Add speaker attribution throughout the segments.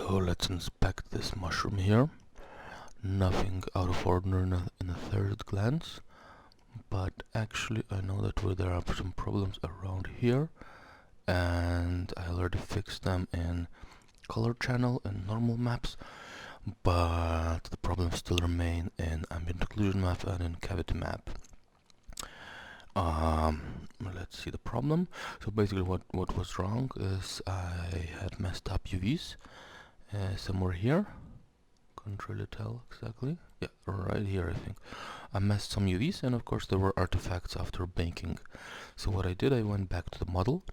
Speaker 1: So let's inspect this mushroom here. Nothing out of order in a third glance, but actually I know that there are some problems around here, and I already fixed them in color channel and normal maps, but the problems still remain in ambient occlusion map and in cavity map. Let's see the problem. So basically what was wrong is I had messed up UVs somewhere here. Can't really tell exactly. Yeah, right here I think. I messed some UVs, and of course there were artifacts after baking. So what I did, I went back to the model,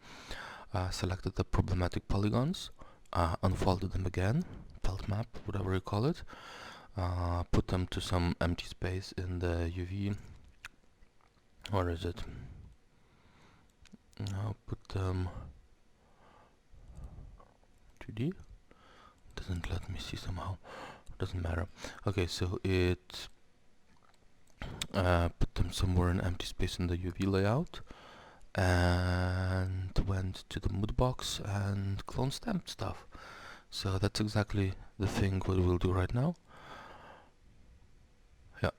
Speaker 1: selected the problematic polygons, unfolded them again, felt map, whatever you call it, put them to some empty space in the UV. Where is it? Now put them 2D. Doesn't let me see somehow. Doesn't matter. Okay, so it put them somewhere in empty space in the UV layout, and went to the mudbox and clone stamped stuff. So that's exactly the thing what we'll do right now. Yeah,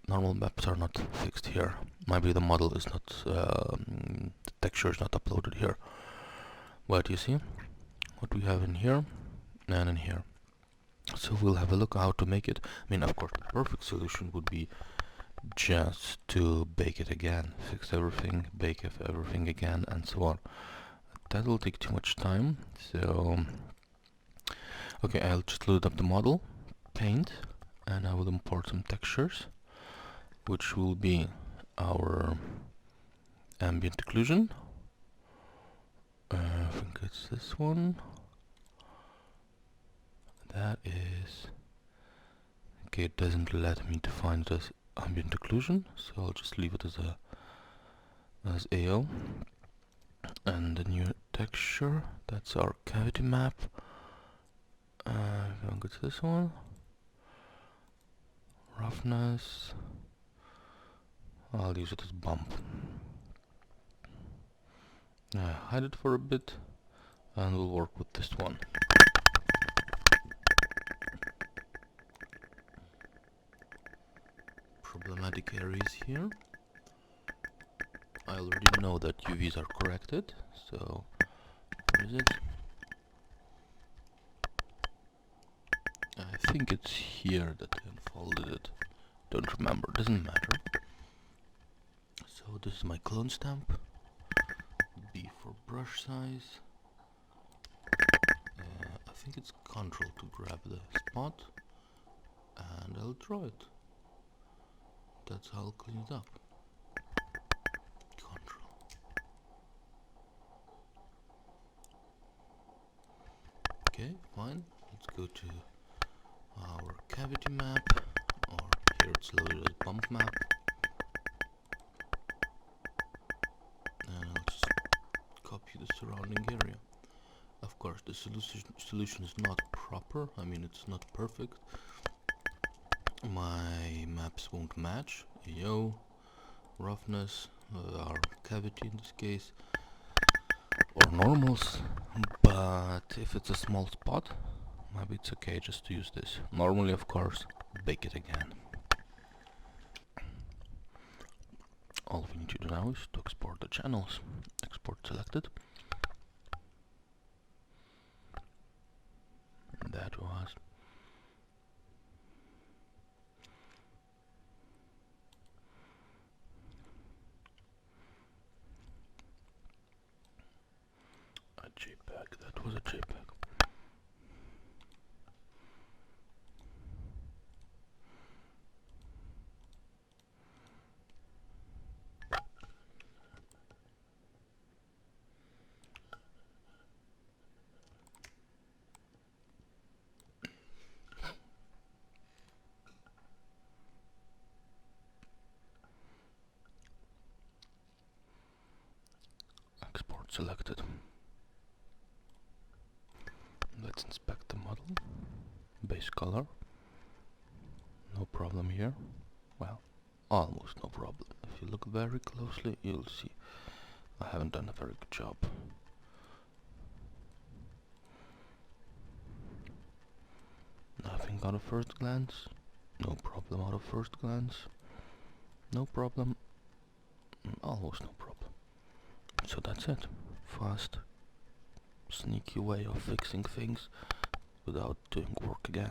Speaker 1: normal maps are not fixed here. Maybe the model is not, the texture is not uploaded here. But you see what we have in here and in here. So we'll have a look how to make it. I mean, of course, the perfect solution would be just to bake it again, fix everything, bake everything again, and so on. That will take too much time. So, okay, I'll just load up the model, paint, and I will import some textures, which will be our ambient occlusion. I think it's this one. That is... Okay, it doesn't let me define this ambient occlusion, so I'll just leave it as AO. And the new texture, that's our cavity map. I think it's this one. Roughness. I'll use it as bump. Hide it for a bit, and we'll work with this one. Problematic areas here. I already know that UVs are corrected, so where is it? I think it's here that I unfolded it. Don't remember, doesn't matter. So this is my clone stamp. B for brush size. I think it's Control to grab the spot, and I'll draw it. That's how I'll clean it up. Control. Okay, fine. Let's go to our cavity map, or here it's loaded as bump map. And I'll just copy the surrounding area. Of course, the solution is not proper. I mean, it's not perfect. My maps won't match. AO, roughness, our cavity in this case, or normals. But if it's a small spot, maybe it's okay just to use this. Normally, of course, bake it again. All we need to do now is to export the channels. Export selected. That was a JPEG. That was a JPEG. Export selected. Let's inspect the model. Base color. No problem here. Well, almost no problem. If you look very closely, you'll see I haven't done a very good job. think out of first glance. No problem out of first glance. No problem. Almost no problem. So that's it. Fast, sneaky way of fixing things without doing work again.